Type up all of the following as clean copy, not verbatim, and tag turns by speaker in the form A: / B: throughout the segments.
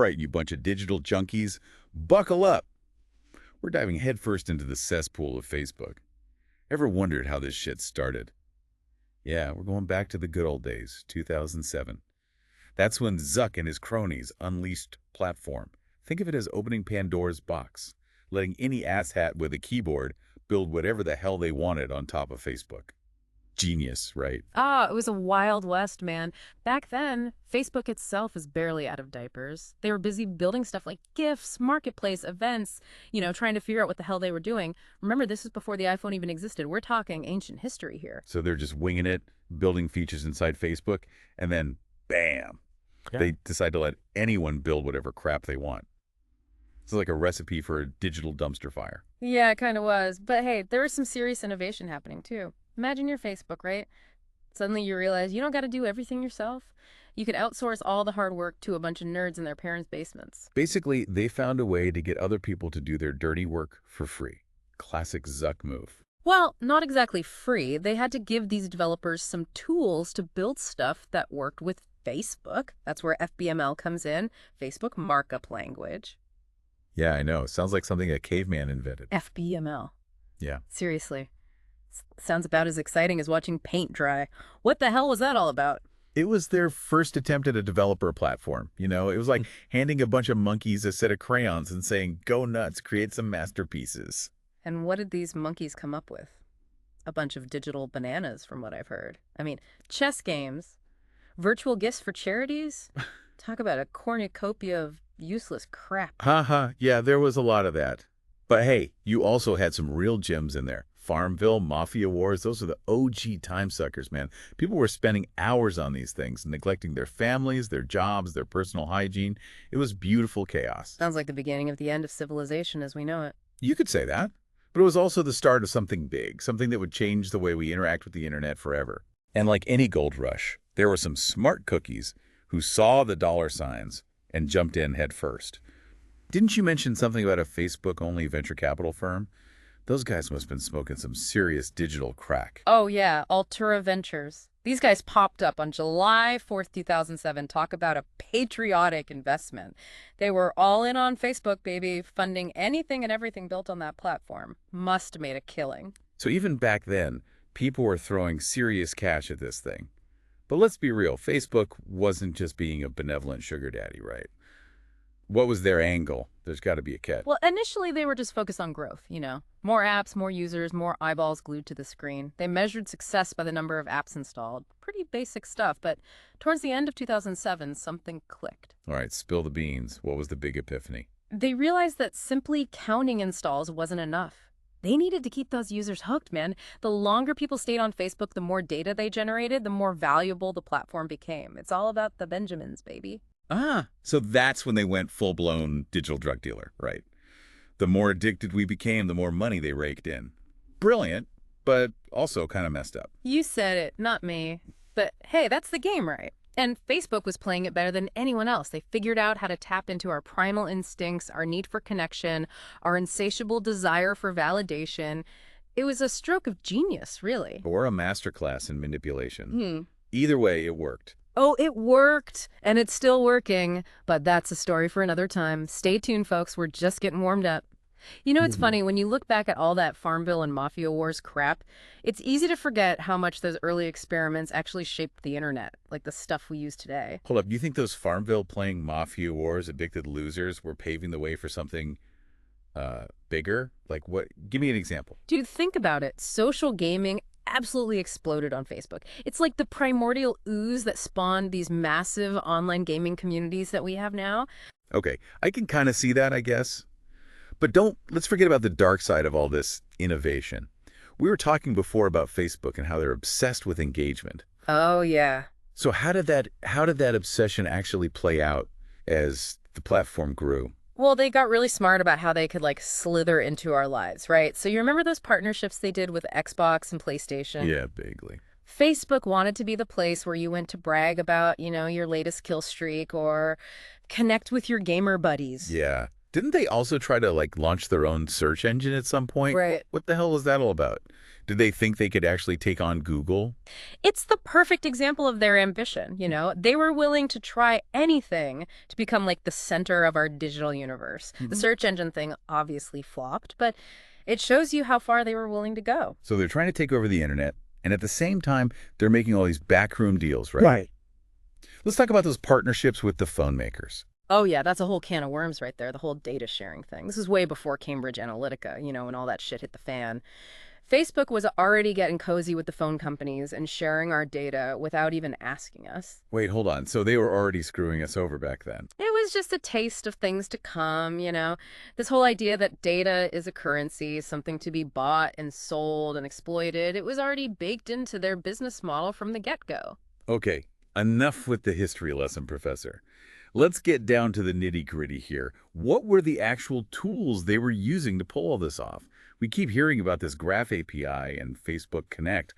A: right, you bunch of digital junkies, buckle up. We're diving headfirst into the cesspool of Facebook. Ever wondered how this shit started? Yeah, we're going back to the good old days, 2007. That's when Zuck and his cronies unleashed platform. Think of it as opening Pandora's box, letting any asshat with a keyboard build whatever the hell they wanted on top of Facebook. Genius, right?
B: Ah, it was a wild west, man. Back then, Facebook itself was barely out of diapers. They were busy building stuff like GIFs, marketplace, events, trying to figure out what the hell they were doing. Remember, this is before the iPhone even existed. We're talking ancient history here.
A: So they're just winging it, building features inside Facebook, and then bam, they decide to let anyone build whatever crap they want. It's like a recipe for a digital dumpster fire.
B: Yeah, it kind of was. But hey, there was some serious innovation happening too. Imagine your Facebook, right? Suddenly you realize you don't got to do everything yourself. You could outsource all the hard work to a bunch of nerds in their parents' basements.
A: Basically, they found a way to get other people to do their dirty work for free. Classic Zuck move.
B: Well, not exactly free. They had to give these developers some tools to build stuff that worked with Facebook. That's where FBML comes in, Facebook Markup Language.
A: Yeah, I know. Sounds like something a caveman invented.
B: FBML.
A: Yeah.
B: Seriously. Sounds about as exciting as watching paint dry. What the hell was that all about?
A: It was their first attempt at a developer platform. It was like handing a bunch of monkeys a set of crayons and saying, go nuts, create some masterpieces.
B: And what did these monkeys come up with? A bunch of digital bananas, from what I've heard. I mean, chess games, virtual gifts for charities. Talk about a cornucopia of useless crap.
A: Yeah, there was a lot of that. But hey, you also had some real gems in there. Farmville, Mafia Wars, those are the OG time suckers, man. People were spending hours on these things, neglecting their families, their jobs, their personal hygiene. It was beautiful chaos.
B: Sounds like the beginning of the end of civilization as we know it.
A: You could say that. But it was also the start of something big, something that would change the way we interact with the internet forever. And like any gold rush, there were some smart cookies who saw the dollar signs and jumped in head first. Didn't you mention something about a Facebook-only venture capital firm? Those guys must have been smoking some serious digital crack.
B: Oh, yeah, Altura Ventures. These guys popped up on July 4th, 2007. Talk about a patriotic investment. They were all in on Facebook, baby, funding anything and everything built on that platform. Must have made a killing.
A: So even back then, people were throwing serious cash at this thing. But let's be real, Facebook wasn't just being a benevolent sugar daddy, right? What was their angle? There's got to be a catch.
B: Well, initially they were just focused on growth, More apps, more users, more eyeballs glued to the screen. They measured success by the number of apps installed. Pretty basic stuff, but towards the end of 2007, something clicked.
A: All right, spill the beans. What was the big epiphany?
B: They realized that simply counting installs wasn't enough. They needed to keep those users hooked, man. The longer people stayed on Facebook, the more data they generated, the more valuable the platform became. It's all about the Benjamins, baby.
A: So that's when they went full-blown digital drug dealer, right? The more addicted we became, the more money they raked in. Brilliant, but also kind of messed up.
B: You said it, not me. But hey, that's the game, right? And Facebook was playing it better than anyone else. They figured out how to tap into our primal instincts, our need for connection, our insatiable desire for validation. It was a stroke of genius, really.
A: Or a masterclass in manipulation. Either way, it worked.
B: Oh, it worked, and it's still working, but that's a story for another time. Stay tuned, folks. We're just getting warmed up. It's funny, when you look back at all that Farmville and Mafia Wars crap, it's easy to forget how much those early experiments actually shaped the internet, like the stuff we use today.
A: Hold up, you think those Farmville playing Mafia Wars addicted losers were paving the way for something bigger? Like what? Give me an example.
B: Dude, think about it. Social gaming absolutely exploded on Facebook. It's like the primordial ooze that spawned these massive online gaming communities that we have now.
A: Okay, I can kind of see that, I guess. But let's forget about the dark side of all this innovation. We were talking before about Facebook and how they're obsessed with engagement.
B: Oh, yeah.
A: So how did that obsession actually play out as the platform grew?
B: Well, they got really smart about how they could slither into our lives, right? So you remember those partnerships they did with Xbox and PlayStation?
A: Yeah, vaguely.
B: Facebook wanted to be the place where you went to brag about, your latest kill streak or connect with your gamer buddies.
A: Yeah. Didn't they also try to, like, launch their own search engine at some point?
B: Right.
A: What the hell was that all about? Did they think they could actually take on Google?
B: It's the perfect example of their ambition, you know? They were willing to try anything to become like the center of our digital universe. The search engine thing obviously flopped, but it shows you how far they were willing to go.
A: So they're trying to take over the internet, and at the same time, they're making all these backroom deals, right?
C: Right.
A: Let's talk about those partnerships with the phone makers.
B: Oh, yeah, that's a whole can of worms right there, the whole data sharing thing. This is way before Cambridge Analytica, you know, when all that shit hit the fan. Facebook was already getting cozy with the phone companies and sharing our data without even asking us.
A: Wait, hold on. So they were already screwing us over back then.
B: It was just a taste of things to come, you know? This whole idea that data is a currency, something to be bought and sold and exploited, it was already baked into their business model from the get-go.
A: Okay, enough with the history lesson, Professor. Let's get down to the nitty-gritty here. What were the actual tools they were using to pull all this off? We keep hearing about this Graph API and Facebook Connect,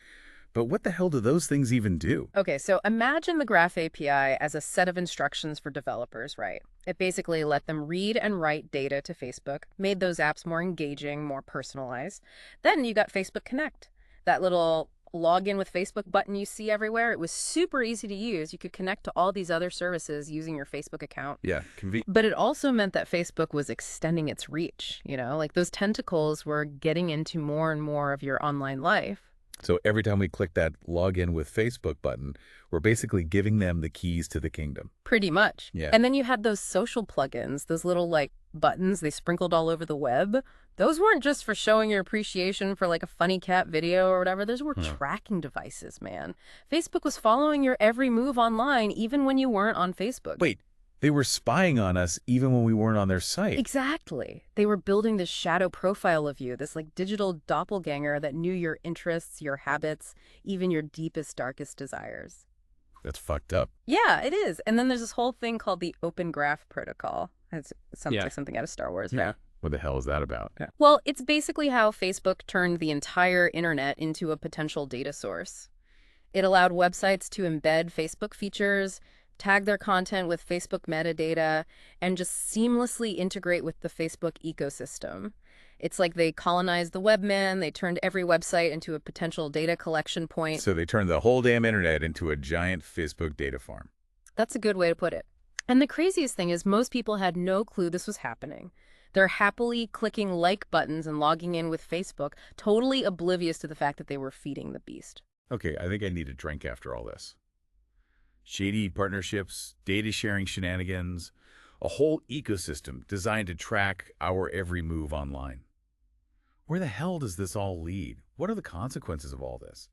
A: but what the hell do those things even do?
B: Okay, so imagine the Graph API as a set of instructions for developers, right? It basically let them read and write data to Facebook, made those apps more engaging, more personalized. Then you got Facebook Connect, that little login with Facebook button you see everywhere. It was super easy to use. You could connect to all these other services using your Facebook account.
A: Yeah, convenient.
B: But it also meant that Facebook was extending its reach, you know? Like those tentacles were getting into more and more of your online life.
A: So every time we click that login with Facebook button, we're basically giving them the keys to the kingdom.
B: Pretty much.
A: Yeah.
B: And then you had those social plugins, those little like buttons they sprinkled all over the web. Those weren't just for showing your appreciation for like a funny cat video or whatever. Those were tracking devices, man. Facebook was following your every move online, even when you weren't on Facebook.
A: Wait, they were spying on us even when we weren't on their site.
B: Exactly. They were building this shadow profile of you, this like digital doppelganger that knew your interests, your habits, even your deepest, darkest desires.
A: That's fucked up.
B: Yeah, it is. And then there's this whole thing called the Open Graph Protocol. It sounds like something out of Star Wars, right?
A: What the hell is that about?
B: Well, it's basically how Facebook turned the entire internet into a potential data source. It allowed websites to embed Facebook features, tag their content with Facebook metadata, and just seamlessly integrate with the Facebook ecosystem. It's like they colonized the webman, they turned every website into a potential data collection point.
A: So they turned the whole damn internet into a giant Facebook data farm.
B: That's a good way to put it. And the craziest thing is most people had no clue this was happening. They're happily clicking like buttons and logging in with Facebook, totally oblivious to the fact that they were feeding the beast.
A: Okay, I think I need a drink after all this. Shady partnerships, data sharing shenanigans, a whole ecosystem designed to track our every move online. Where the hell does this all lead? What are the consequences of all this?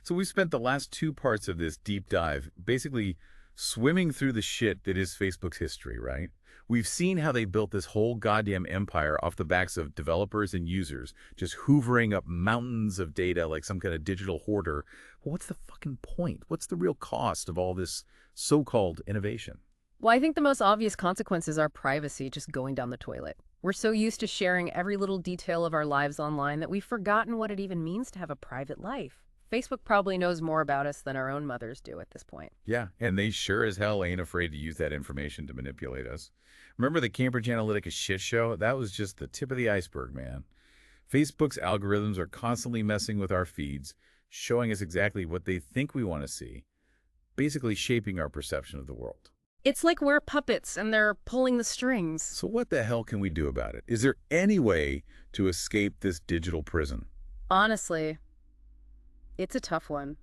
A: So we've spent the last two parts of this deep dive basically swimming through the shit that is Facebook's history, right? We've seen how they built this whole goddamn empire off the backs of developers and users, just hoovering up mountains of data like some kind of digital hoarder. But what's the fucking point? What's the real cost of all this so-called innovation?
B: Well, I think the most obvious consequences are privacy just going down the toilet. We're so used to sharing every little detail of our lives online that we've forgotten what it even means to have a private life. Facebook probably knows more about us than our own mothers do at this point.
A: Yeah, and they sure as hell ain't afraid to use that information to manipulate us. Remember the Cambridge Analytica shit show? That was just the tip of the iceberg, man. Facebook's algorithms are constantly messing with our feeds, showing us exactly what they think we want to see, basically shaping our perception of the world.
B: It's like we're puppets and they're pulling the strings.
A: So what the hell can we do about it? Is there any way to escape this digital prison?
B: Honestly, it's a tough one.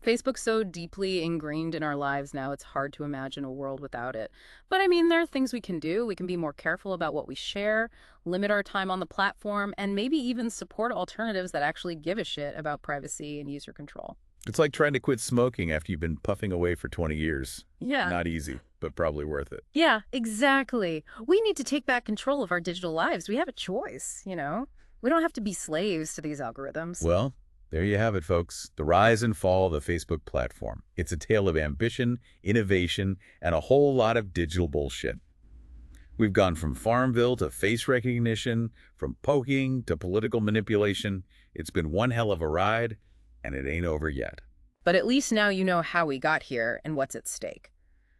B: Facebook's so deeply ingrained in our lives now, it's hard to imagine a world without it. But I mean, there are things we can do. We can be more careful about what we share, limit our time on the platform, and maybe even support alternatives that actually give a shit about privacy and user control.
A: It's like trying to quit smoking after you've been puffing away for 20 years.
B: Yeah.
A: Not easy, but probably worth it.
B: Yeah, exactly. We need to take back control of our digital lives. We have a choice, you know? We don't have to be slaves to these algorithms.
A: Well, there you have it, folks. The rise and fall of the Facebook platform. It's a tale of ambition, innovation, and a whole lot of digital bullshit. We've gone from Farmville to face recognition, from poking to political manipulation. It's been one hell of a ride, and it ain't over yet.
B: But at least now you know how we got here and what's at stake.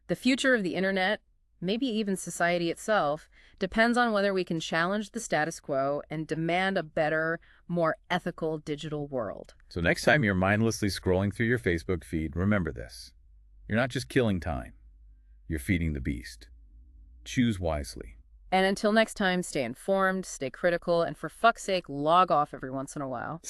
B: The future of the internet, maybe even society itself, depends on whether we can challenge the status quo and demand a better, more ethical digital world.
A: So next time you're mindlessly scrolling through your Facebook feed, remember this. You're not just killing time. You're feeding the beast. Choose wisely.
B: And until next time, stay informed, stay critical, and for fuck's sake, log off every once in a while.